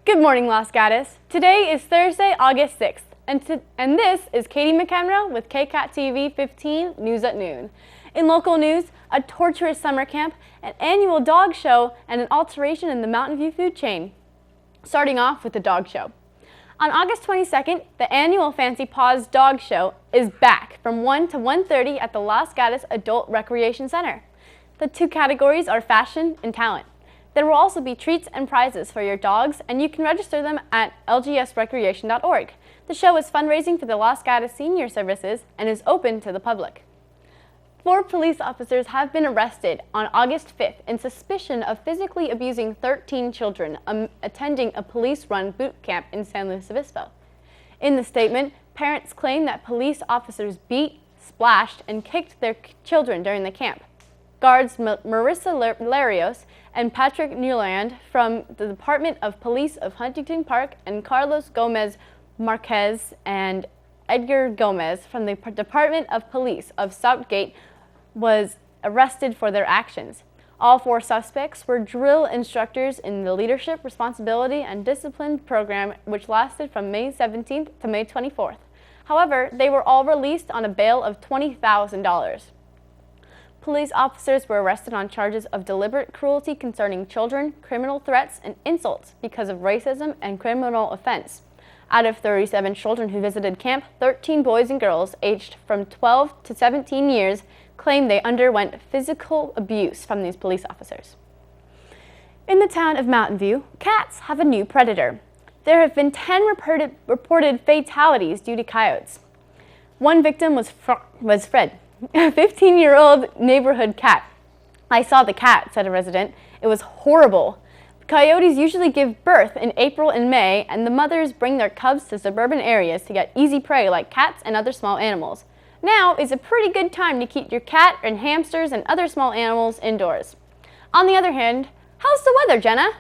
Good morning, Los Gatos. Today is Thursday, August 6th, and this is Katie McHenroe with KCAT TV 15 News at Noon. In local news, a torturous summer camp, an annual dog show, and an alteration in the Mountain View food chain. Starting off with the dog show. On August 22nd, the annual Fancy Paws dog show is back from 1 to 1:30 at the Los Gatos Adult Recreation Center. The two categories are fashion and talent. There will also be treats and prizes for your dogs, and you can register them at lgsrecreation.org. The show is fundraising for the Los Gatos Senior Services and is open to the public. 4 police officers have been arrested on August 5th in suspicion of physically abusing 13 children attending a police-run boot camp in San Luis Obispo. In the statement, parents claim that police officers beat, splashed, and kicked their children during the camp. Guards Marissa Larios and Patrick Newland from the Department of Police of Huntington Park and Carlos Gomez Marquez and Edgar Gomez from the Department of Police of Southgate was arrested for their actions. All 4 suspects were drill instructors in the Leadership, Responsibility, and Discipline program, which lasted from May 17th to May 24th. However, they were all released on a bail of $20,000. Police officers were arrested on charges of deliberate cruelty concerning children, criminal threats, and insults because of racism and criminal offense. Out of 37 children who visited camp, 13 boys and girls aged from 12 to 17 years claimed they underwent physical abuse from these police officers. In the town of Mountain View, cats have a new predator. There have been 10 reported fatalities due to coyotes. One victim was Fred, a 15-year-old neighborhood cat. "I saw the cat," said a resident. "It was horrible. Coyotes usually give birth in April and May, and the mothers bring their cubs to suburban areas to get easy prey like cats and other small animals. Now is a pretty good time to keep your cat and hamsters and other small animals indoors." On the other hand, how's the weather, Jenna?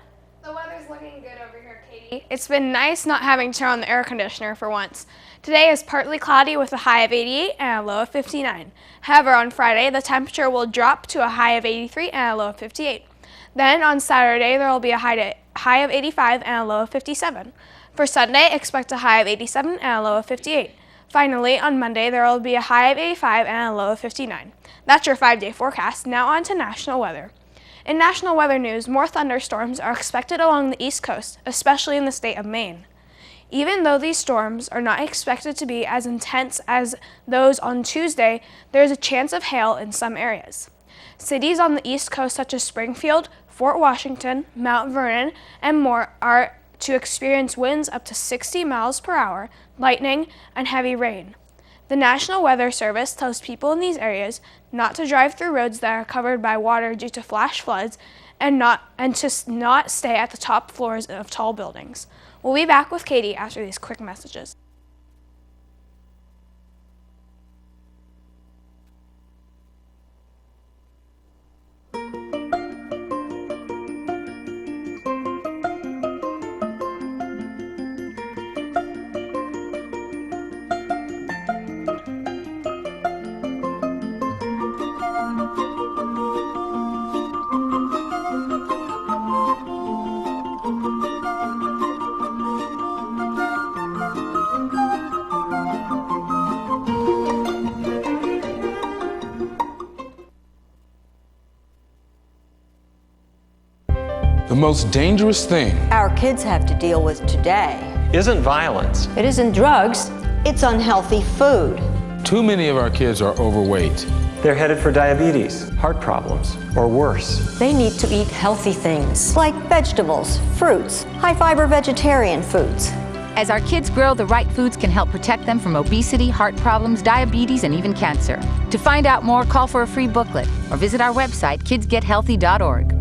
The weather's looking good over here, Katie. It's been nice not having to turn on the air conditioner for once. Today is partly cloudy with a high of 88 and a low of 59. However, on Friday, the temperature will drop to a high of 83 and a low of 58. Then on Saturday, there will be a high of 85 and a low of 57. For Sunday, expect a high of 87 and a low of 58. Finally, on Monday, there will be a high of 85 and a low of 59. That's your 5-day forecast. Now on to national weather. In national weather news, more thunderstorms are expected along the East Coast, especially in the state of Maine. Even though these storms are not expected to be as intense as those on Tuesday, there is a chance of hail in some areas. Cities on the East Coast such as Springfield, Fort Washington, Mount Vernon, and more are to experience winds up to 60 miles per hour, lightning, and heavy rain. The National Weather Service tells people in these areas not to drive through roads that are covered by water due to flash floods and to not stay at the top floors of tall buildings. We'll be back with Katie after these quick messages. The most dangerous thing our kids have to deal with today isn't violence. It isn't drugs, it's unhealthy food. Too many of our kids are overweight. They're headed for diabetes, heart problems, or worse. They need to eat healthy things like vegetables, fruits, high-fiber vegetarian foods. As our kids grow, the right foods can help protect them from obesity, heart problems, diabetes, and even cancer. To find out more, call for a free booklet or visit our website, kidsgethealthy.org.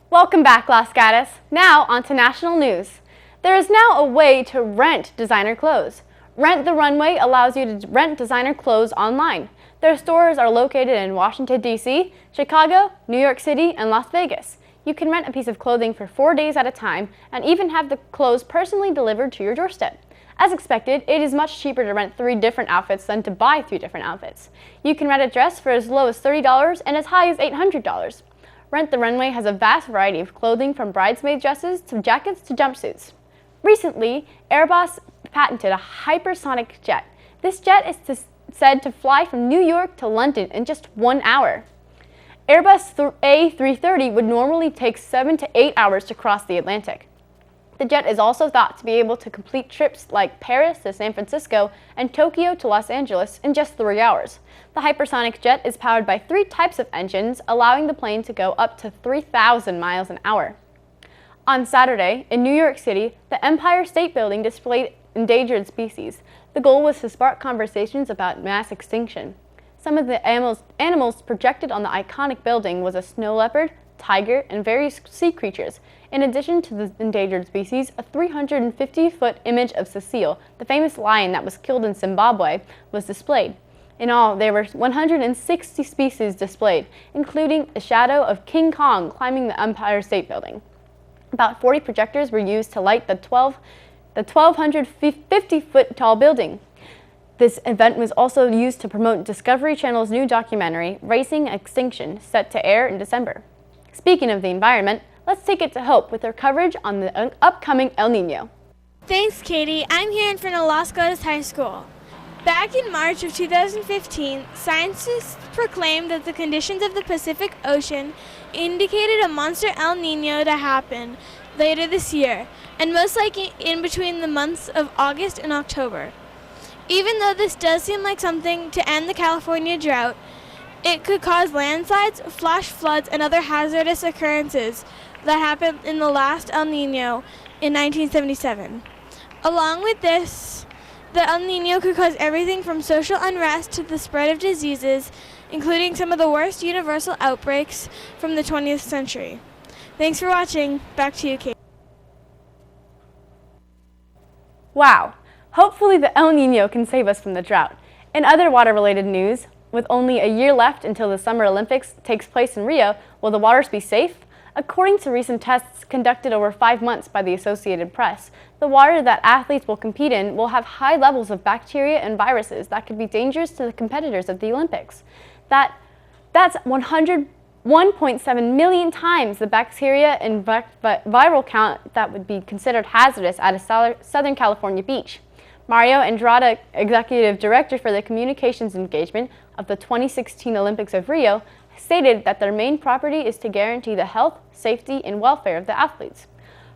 Welcome back, Los Gatos. Now on to national news. There is now a way to rent designer clothes. Rent the Runway allows you to rent designer clothes online. Their stores are located in Washington, D.C., Chicago, New York City, and Las Vegas. You can rent a piece of clothing for 4 days at a time and even have the clothes personally delivered to your doorstep. As expected, it is much cheaper to rent 3 different outfits than to buy 3 different outfits. You can rent a dress for as low as $30 and as high as $800. Rent the Runway has a vast variety of clothing from bridesmaid dresses to jackets to jumpsuits. Recently, Airbus patented a hypersonic jet. This jet is said to fly from New York to London in just 1 hour. Airbus A330 would normally take 7 to 8 hours to cross the Atlantic. The jet is also thought to be able to complete trips like Paris to San Francisco and Tokyo to Los Angeles in just 3 hours. The hypersonic jet is powered by 3 types of engines, allowing the plane to go up to 3,000 miles an hour. On Saturday, in New York City, the Empire State Building displayed endangered species. The goal was to spark conversations about mass extinction. Some of the animals projected on the iconic building was a snow leopard, tiger, and various sea creatures. In addition to the endangered species, a 350-foot image of Cecile, the famous lion that was killed in Zimbabwe, was displayed. In all, there were 160 species displayed, including a shadow of King Kong climbing the Empire State Building. About 40 projectors were used to light the 1,250-foot tall building. This event was also used to promote Discovery Channel's new documentary, Racing Extinction, set to air in December. Speaking of the environment, let's take it to Hope with her coverage on the upcoming El Niño. Thanks, Katie. I'm here in front of Las Gatas High School. Back in March of 2015, scientists proclaimed that the conditions of the Pacific Ocean indicated a monster El Niño to happen later this year, and most likely in between the months of August and October. Even though this does seem like something to end the California drought, it could cause landslides, flash floods, and other hazardous occurrences that happened in the last El Niño in 1977. Along with this, the El Niño could cause everything from social unrest to the spread of diseases, including some of the worst universal outbreaks from the 20th century. Thanks for watching. Back to you, Kate. Wow! Hopefully the El Niño can save us from the drought. In other water-related news, with only a year left until the Summer Olympics takes place in Rio, will the waters be safe? According to recent tests conducted over 5 months by the Associated Press, the water that athletes will compete in will have high levels of bacteria and viruses that could be dangerous to the competitors of the Olympics. That's 1.7 million times the bacteria and viral count that would be considered hazardous at a Southern California beach. Mario Andrada, Executive Director for the Communications Engagement of the 2016 Olympics of Rio, stated that their main priority is to guarantee the health, safety, and welfare of the athletes.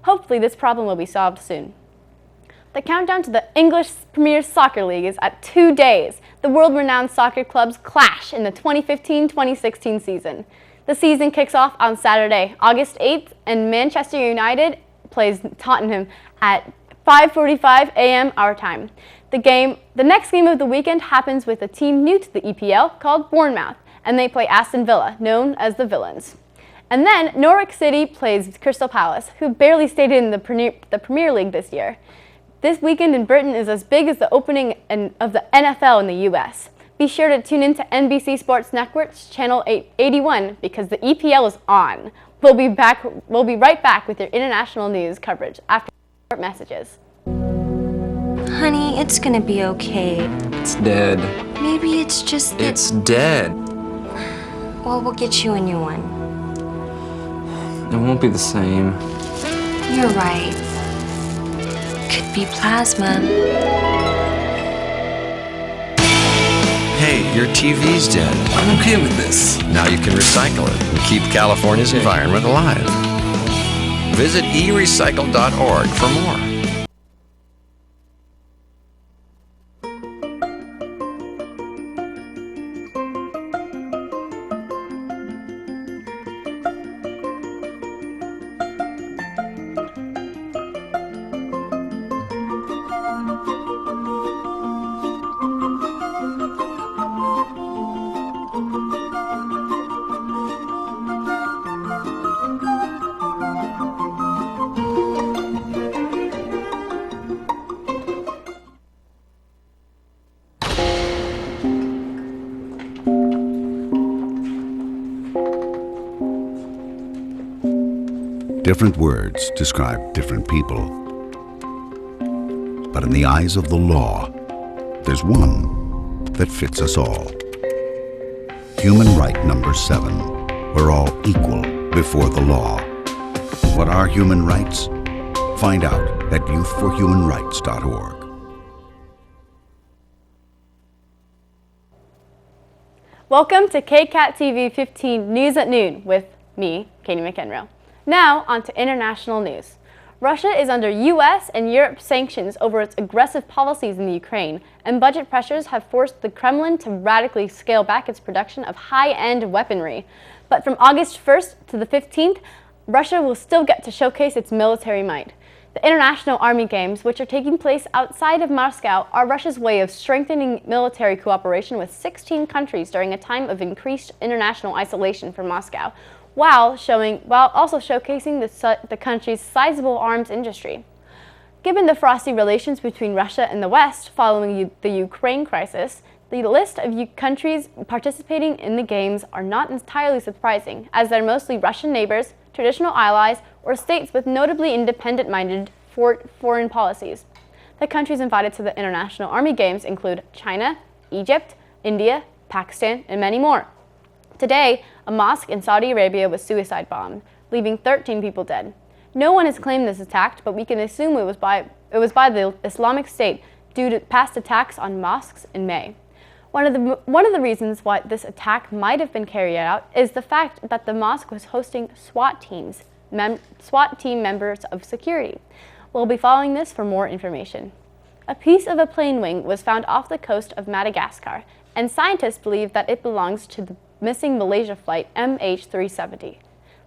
Hopefully this problem will be solved soon. The countdown to the English Premier Soccer League is at 2 days. The world-renowned soccer clubs clash in the 2015-2016 season. The season kicks off on Saturday, August 8th, and Manchester United plays Tottenham at 5:45 a.m. our time. The next game of the weekend happens with a team new to the EPL called Bournemouth, and they play Aston Villa, known as the Villains. And then Norwich City plays Crystal Palace, who barely stayed in the Premier League this year. This weekend in Britain is as big as the opening of the NFL in the U.S. Be sure to tune in to NBC Sports Network's Channel 81 because the EPL is on. We'll be right back with your international news coverage after short messages. Honey, it's gonna be okay. It's dead. Maybe it's just that... It's dead. Well, we'll get you a new one. It won't be the same. You're right. Could be plasma. Hey, your TV's dead. I'm okay with this. Now you can recycle it and keep California's environment alive. Visit erecycle.org for more. Different words describe different people. But in the eyes of the law, there's one that fits us all. Human right number 7. We're all equal before the law. What are human rights? Find out at youthforhumanrights.org. Welcome to KCAT TV 15 News at Noon with me, Katie McEnroe. Now, on to international news. Russia is under U.S. and Europe sanctions over its aggressive policies in the Ukraine, and budget pressures have forced the Kremlin to radically scale back its production of high-end weaponry. But from August 1st to the 15th, Russia will still get to showcase its military might. The International Army Games, which are taking place outside of Moscow, are Russia's way of strengthening military cooperation with 16 countries during a time of increased international isolation from Moscow, while also showcasing the country's sizable arms industry. Given the frosty relations between Russia and the West following the Ukraine crisis, the list of countries participating in the Games are not entirely surprising, as they're mostly Russian neighbors, traditional allies, or states with notably independent-minded foreign policies. The countries invited to the International Army Games include China, Egypt, India, Pakistan, and many more. Today, a mosque in Saudi Arabia was suicide bombed, leaving 13 people dead. No one has claimed this attack, but we can assume it was by the Islamic State due to past attacks on mosques in May. One of the reasons why this attack might have been carried out is the fact that the mosque was hosting SWAT team members of security. We'll be following this for more information. A piece of a plane wing was found off the coast of Madagascar, and scientists believe that it belongs to the missing Malaysia flight MH370.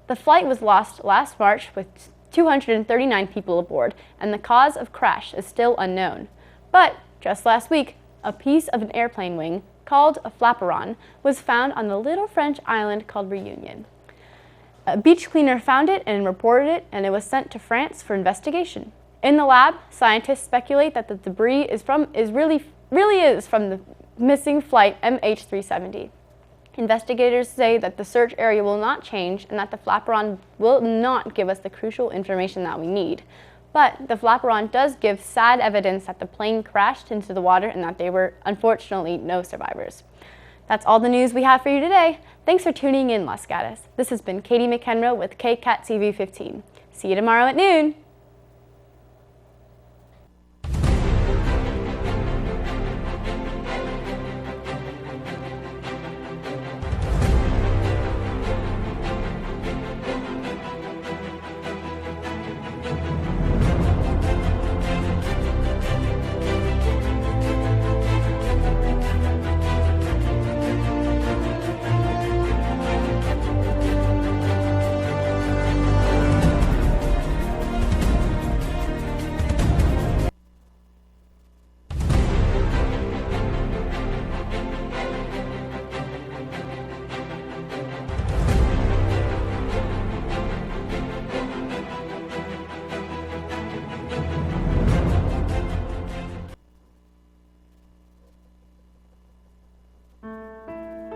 The flight was lost last March with 239 people aboard, and the cause of crash is still unknown. But just last week, a piece of an airplane wing, called a flaperon, was found on the little French island called Réunion. A beach cleaner found it and reported it, and it was sent to France for investigation. In the lab, scientists speculate that the debris is from the missing flight MH370. Investigators say that the search area will not change and that the flaperon will not give us the crucial information that we need. But the flaperon does give sad evidence that the plane crashed into the water and that there were, unfortunately, no survivors. That's all the news we have for you today. Thanks for tuning in, Los Gatos. This has been Katie McEnroe with KCAT TV 15. See you tomorrow at noon.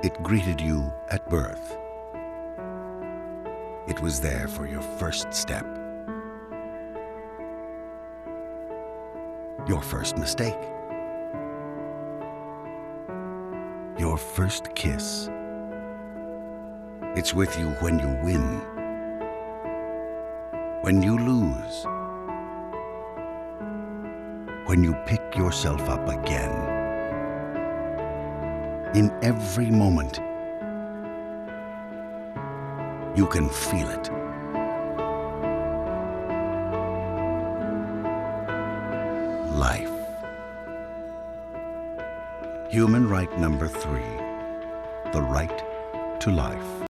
It greeted you at birth. It was there for your first step, your first mistake, your first kiss. It's with you when you win, when you lose, when you pick yourself up again. In every moment, you can feel it. Life. Human right number 3, the right to life.